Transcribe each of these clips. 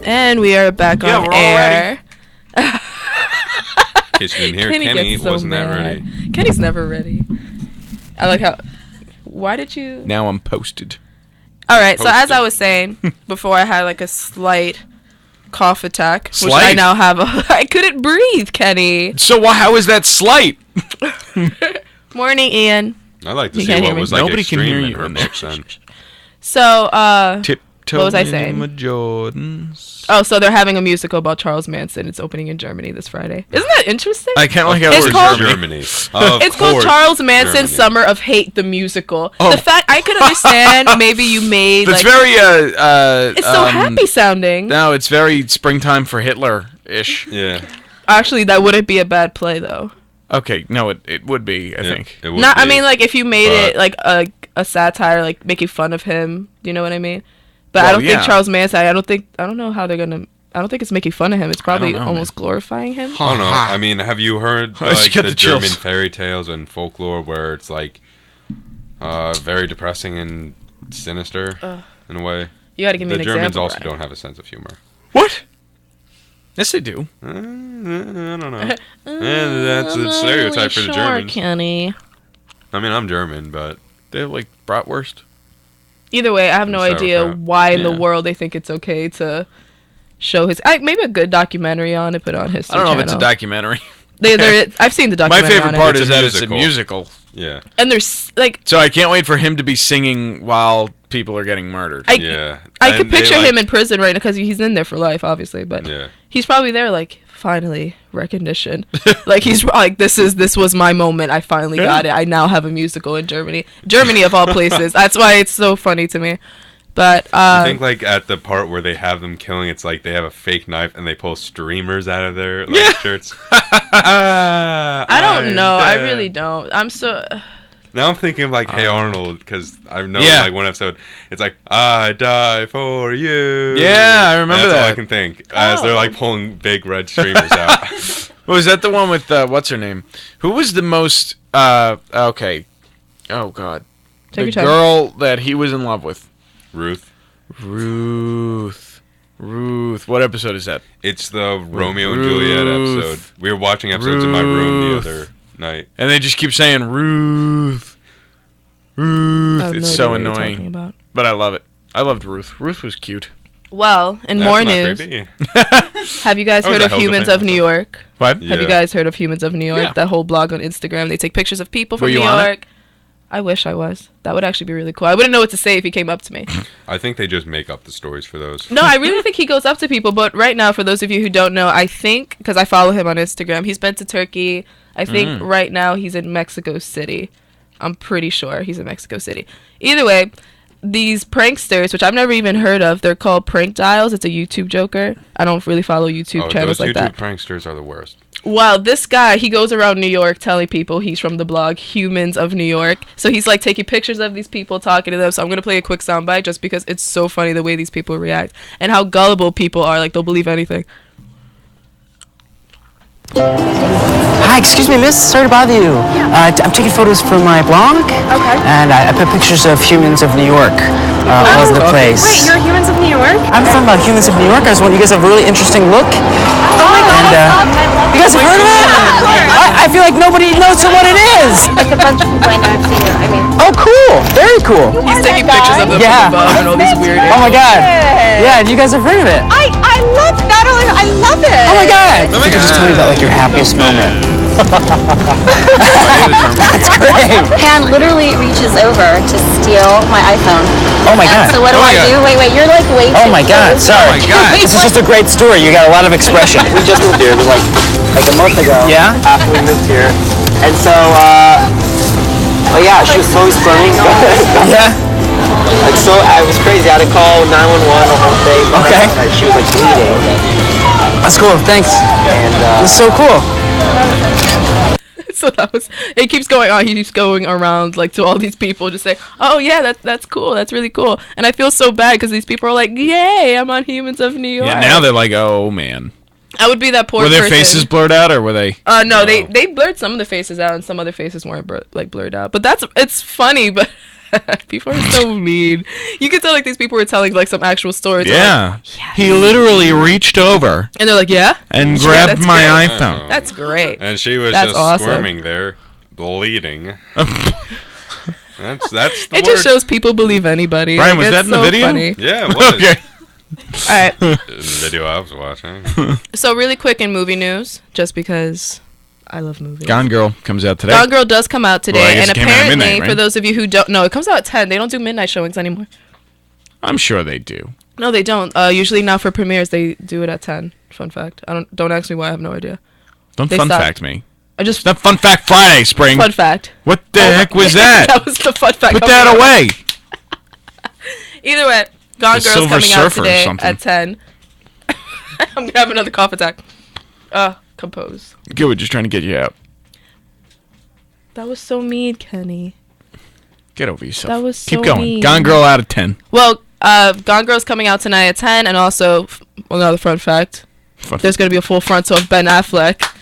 And we are back on we're all air. In case you didn't hear, Kenny gets so wasn't that mad. ready. Kenny's never ready. I like how. Why did you? Now I'm posted. All right. So as I was saying before, I had like a slight cough attack, which I Slight? now have. I couldn't breathe, Kenny. So how is that slight? Morning, Ian. I'd like to You see can't what hear me. was like Nobody can extreme hear in you her in there. books then. So Tiptoe What was I into saying? my Jordans. oh, so they're having a musical about Charles Manson. It's opening in Germany this Friday. Isn't that interesting? I kind of like how It's it's called- Germany. Germany. It's called Charles Manson Summer of Hate the Musical. Oh. The fact I could understand maybe you made It's like very it's so happy sounding. No, it's very springtime for Hitler-ish. Yeah. Actually, that wouldn't be a bad play though. Okay, no, it would be, I think. It would Not, I be. mean, like if you made but- it like a satire, like making fun of him. Do you know what I mean? But I Well, don't think yeah. Charles Manson. I don't know how they're gonna. I don't think it's making fun of him. It's probably know, almost glorifying him. I don't know. I mean, have you heard I just like get the the chills. German fairy tales and folklore where it's like very depressing and sinister in a way? You got to give me The an Germans example. also Brian. don't have a sense of humor. What? Yes, they do. I don't know. That's a stereotype for the Germans. Kenny. I mean, I'm German, but They're like bratwurst. Either way, I have no idea Sauerkraut. why in the Yeah. world they think it's okay to show his. Maybe a good documentary on it, put on History I don't know Channel. if it's a documentary. I've seen the My documentary. favorite on part it. is It's a that it's a musical. musical. yeah. And there's like So I can't wait for him to be singing while people are getting murdered. Yeah. I And could they, picture like- him in prison right now because he's in there for life, obviously. But Yeah. he's probably there like finally recognition. Like he's like this was my moment. I finally got it. I now have a musical in Germany. Germany of all places. That's why it's so funny to me. But I think like at the part where they have them killing, it's like they have a fake knife and they pull streamers out of their like, shirts. I don't know. I really don't. I'm so. Now I'm thinking of like Hey Arnold because I know Yeah. like one episode. It's like I die for you. Yeah, I remember That's all I that. can think as they're like pulling big red streamers out. Was that the one with what's her name? Who was the most okay. Oh god. Take your The time. girl that he was in love with. Ruth. Ruth. What episode is that? It's the Romeo and Juliet episode. We were watching episodes in my room the Ruth. other night. And they just keep saying Ruth. I Ruth. have no It's idea so what you're talking annoying. about. But I love it. I loved Ruth. Ruth was cute. Well, in That's more not news, creepy. have you guys That was heard a of hell of a Humans thing of New also. York? What? Yeah. Have you guys heard of Humans of New York? Yeah. That whole blog on Instagram. They take pictures of people from Were New you on it? York. I wish I was. That would actually be really cool. I wouldn't know what to say if he came up to me. I think they just make up the stories for those. No, I really think he goes up to people. But right now, for those of you who don't know, I think, because I follow him on Instagram, he's been to Turkey. I think right now he's in Mexico City. I'm pretty sure he's in Mexico City. Either way, these pranksters, which I've never even heard of, they're called Prank Dials. It's a YouTube joker. I don't really follow YouTube channels those like YouTube that. pranksters are the worst. Well, this guy, he goes around New York telling people he's from the blog Humans of New York. So he's like taking pictures of these people, talking to them. So I'm going to play a quick soundbite just because it's so funny the way these people react and how gullible people are. Like, they'll believe anything. Hi, excuse me, miss. Sorry to bother you. I'm taking photos for my blog. Okay. And I put pictures of humans of New York all over the place. Wait, you're Humans of New York? I'm from Humans of New York. I just want you guys to have a really interesting look. Oh my god, And, you guys have heard of it? I feel like nobody knows what it is. Like a bunch of people I know have seen it. I mean, Oh, cool. Very cool. He's taking pictures of them Yeah. from above and all these weird Oh my god. Yeah, you guys have heard of it. I love, not only, I love it. Oh my god. If you could just tell me about like your happiest moment. That's great. Pan literally reaches over to steal my iPhone. Oh my god. So what do Oh my I God. do? Wait, you're like way Oh too my god, close. sorry. Oh my God. This is just a great story. You got a lot of expression. We just moved here. It was like a month ago. Yeah? After we moved here, and so oh yeah, she was slowly spraying. Yeah? Like so, I was crazy. I had to call 911 the whole thing. Okay. She was like bleeding, That's cool. Thanks. and That's so cool. So that was, it keeps going on. He keeps going around like to all these people, just say, "Oh yeah, that's cool. That's really cool." And I feel so bad because these people are like, "Yay, I'm on Humans of New York." Yeah, now they're like, oh man. I would be that poor Were their person. faces blurred out, or were they? No, No. they blurred some of the faces out, and some other faces weren't blurred out. But it's funny, but people are so mean. You can tell like these people were telling like some actual stories. Yeah. He literally reached over And they're like, yeah, and Yeah, grabbed that's my great. iPhone. That's great. And she was That's just awesome. squirming there, bleeding. That's the It word. just shows people believe anybody. Brian, was It's that in the so video? funny. Yeah, it was. Okay. All right. The video I was watching. So really quick in movie news, just because I love movies. Gone Girl comes out today. Gone Girl does come out today, Well, I guess and it came out at apparently, midnight, right? for those of you who don't know, it comes out at 10. They don't do midnight showings anymore. I'm sure they do. No, they don't. Usually now for premieres, they do it at 10. Fun fact. Don't ask me why. I have no idea. Don't They fun stopped. fact me. I just It's not Fun Fact Friday, Spring. fun fact. What the heck was that? That was the fun fact. Put coming that out. away. Either way, Gone The Girl's Silver coming out Surfer or today something. at 10. I'm gonna have another cough attack. Compose. Good, we're just trying to get you out. That was so mean, Kenny. Get over yourself. That was Keep so going. mean. Gone Girl out of 10. Well, Gone Girl's coming out tonight at 10, and also another fun fact. There's gonna be a full frontal of Ben Affleck.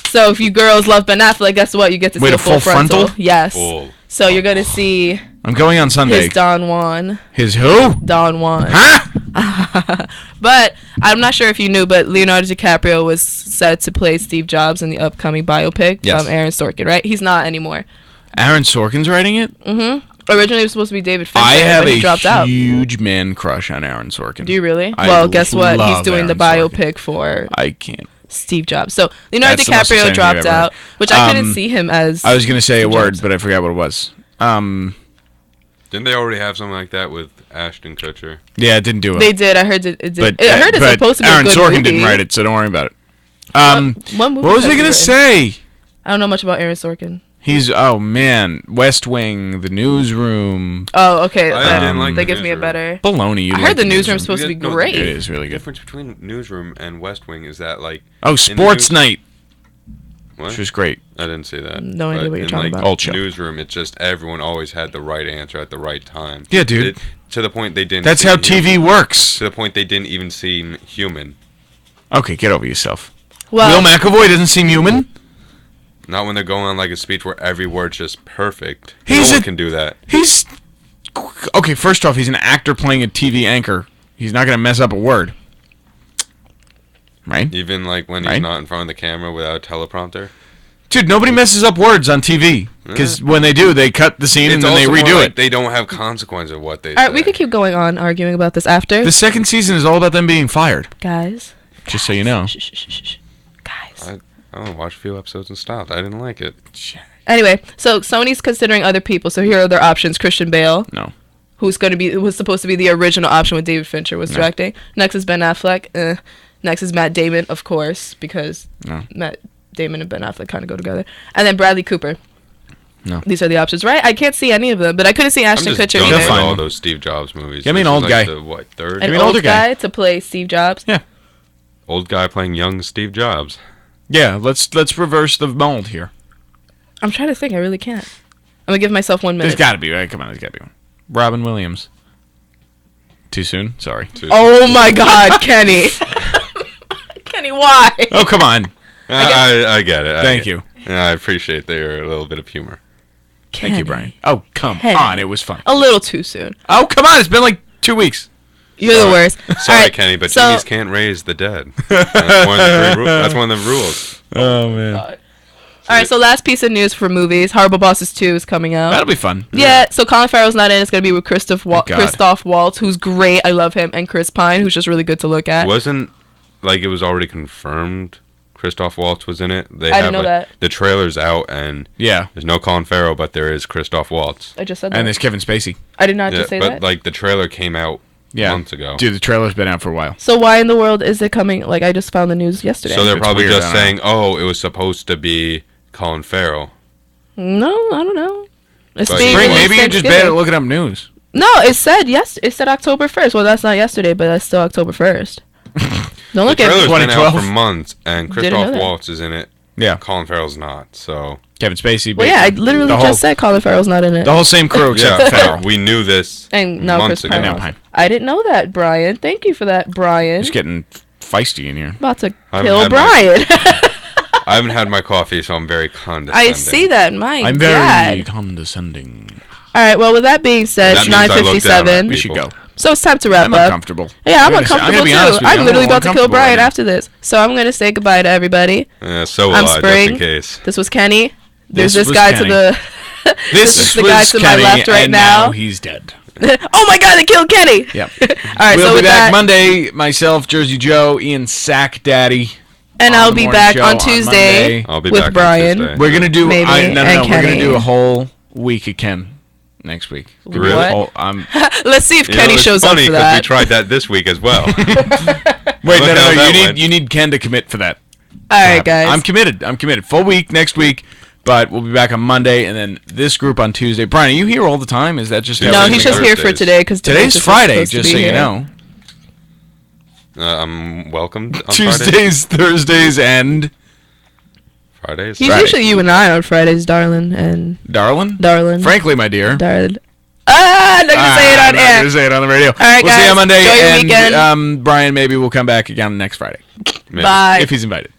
So if you girls love Ben Affleck, guess what? You get to Wait, see a a full full frontal. frontal? Yes. Full. So you're gonna see I'm going on Sunday. his Don Juan. His who? Don Juan. Huh? But I'm not sure if you knew, but Leonardo DiCaprio was set to play Steve Jobs in the upcoming biopic Yes. from Aaron Sorkin, right? He's not anymore. Aaron Sorkin's writing it? Originally it was supposed to be David Fincher, I have but he a dropped out. huge man crush on Aaron Sorkin. Do you really? I Well, guess what? He's love doing the Aaron Sorkin. biopic for I can't. Steve Jobs. So Leonardo That's the most exciting DiCaprio thing dropped I've ever out, heard. which I couldn't see him as. I was going to say a Steve word, Jobs. but I forgot what it was. Didn't they already have something like that with Ashton Kutcher? Yeah, it didn't do it. They did. I heard it did. But, I heard it's but supposed to be Aaron a good Sorkin movie. didn't write it, so don't worry about it. What movie What was has I he going to written? say? I don't know much about Aaron Sorkin. He's, oh man, West Wing, The Newsroom. Oh, okay. I didn't like that The gives me a Newsroom. better. Baloney. You I like heard the Newsroom's supposed to be No, great. It is really The good. difference between Newsroom and West Wing is that like Oh, Sports Night, what? which was great. I didn't see that. No idea But what you're in, talking like, about. Old show. Newsroom, it's just everyone always had the right answer at the right time. Yeah, dude. To the point they didn't. That's seem how human. TV works. To the point they didn't even seem human. Okay, get over yourself. Well, Will McAvoy doesn't seem human. Not when they're going on like a speech where every word's just perfect. He's no one a- can do that. He's okay. First off, he's an actor playing a TV anchor. He's not gonna mess up a word, right? Even like when he's Right. not in front of the camera without a teleprompter. Dude, nobody messes up words on TV because when they do, they cut the scene and then they also more redo like it. They don't have consequence of what they all right, say. we could keep going on arguing about this after. The second season is all about them being fired. Guys. Just so you know. Shh, shh, shh, shh, shh. Guys. I watched a few episodes and stopped. I didn't like it. Anyway, so Sony's considering other people. So here are their options: Christian Bale, No. who was supposed to be the original option when David Fincher was directing. Next is Ben Affleck. Next is Matt Damon, of course, because No. Matt Damon and Ben Affleck kind of go together. And then Bradley Cooper. No. These are the options, right? I can't see any of them, but I couldn't see I'm Ashton just Kutcher done They're with fine. either. all those Steve Jobs movies. Give me an This is old like guy. The, what, third? An me an old older guy. guy to play Steve Jobs. Yeah. Old guy playing young Steve Jobs. Yeah, let's reverse the mold here. I'm trying to think. I really can't. I'm gonna give myself 1 There's minute. got to be, right? Come on, there's got to be one. Robin Williams. Too soon? Sorry. Oh my God, Kenny. Kenny, why? Oh, come on. I get it. Thank you. Yeah, I appreciate their little bit of humor. Thank you, Brian. Oh, come Kenny. on. It was fun. A little too soon. Oh, come on. It's been like 2 weeks. You're the worst. Sorry, All right, Kenny, but so- genies can't raise the dead. That's one of the rules. Oh, man. All right, so last piece of news for movies: Horrible Bosses 2 is coming out. That'll be fun. Yeah, so Colin Farrell's not in. It's gonna be with God. Christoph Waltz, who's great. I love him, and Chris Pine, who's just really good to look at. Wasn't like it was already confirmed Christoph Waltz was in it? They I didn't know that. The trailer's out and Yeah. there's no Colin Farrell, but there is Christoph Waltz. I just said that. And there's Kevin Spacey. I did not Yeah, just say but that. like the trailer came out Yeah. months ago. Dude, the trailer's been out for a while. So why in the world is it coming? Like I just found the news yesterday. So they're It's probably weird, just I don't saying, "Oh, it was supposed to be Colin Farrell." No, I don't know. It's But being Spring, released Maybe you're just bad Thanksgiving. at looking up news. No, it said It said October 1st. Well, that's not yesterday, but that's still October 1st. Don't look The at trailer's me. been out 2012. for months, and Didn't know Christoph that. Waltz is in it. Yeah. Colin Farrell's not. So Kevin Spacey. Well, yeah, I literally the just whole, said Colin Farrell's not in it. the whole same crew except yeah, Farrell. we knew this And now months Chris ago. Pine. Now Pine. I didn't know that, Brian. Thank you for that, Brian. Just getting feisty in here. About to I haven't kill had Brian. I haven't had my coffee, so I'm very condescending. I see that, my I'm very condescending. All right. Well, with that being said, That it's means I look down at 9:57. We should people. go. So it's time to wrap I'm up. uncomfortable. Yeah, I'm I'm gonna uncomfortable be too. honest with you, I'm I'm literally a little about to kill uncomfortable Brian right now. after this. So I'm gonna say goodbye to everybody. So I'm just Spring. in case. This was Kenny. There's This this was guy Kenny. to the. This is the was guy to my Kenny, left right and now. he's dead. Oh my God! They killed Kenny. Yep. All right. We'll so be with back that, Monday. Myself, Jersey Joe, Ian Sack Daddy. and on I'll the be morning back show on on Tuesday Monday. I'll be with back on Brian. Tuesday. We're gonna do. Maybe, No. and We're gonna Kenny. do a whole week of Ken next week. Really? What? Let's see if You know, Kenny it's shows up funny for 'cause that. we tried that this week as well. Wait, Look no. how that You went. need Ken to commit for that. All right, guys. I'm committed. Full week next week, but we'll be back on Monday, and then this group on Tuesday. Brian, are you here all the time? Is that just Yeah, no, Tuesdays he's and just here for Thursdays. today because Today's Friday, just so you know. I'm welcomed on Tuesdays, Thursdays, and Fridays. He's Friday. usually you and I on Fridays, darling, and darling. Frankly, my dear. darling. I'm not gonna say it on I'm not air. gonna say it on the radio. right, we'll see you guys. on Monday, Enjoy your and weekend. Brian maybe will come back again next Friday Maybe. Bye. if he's invited.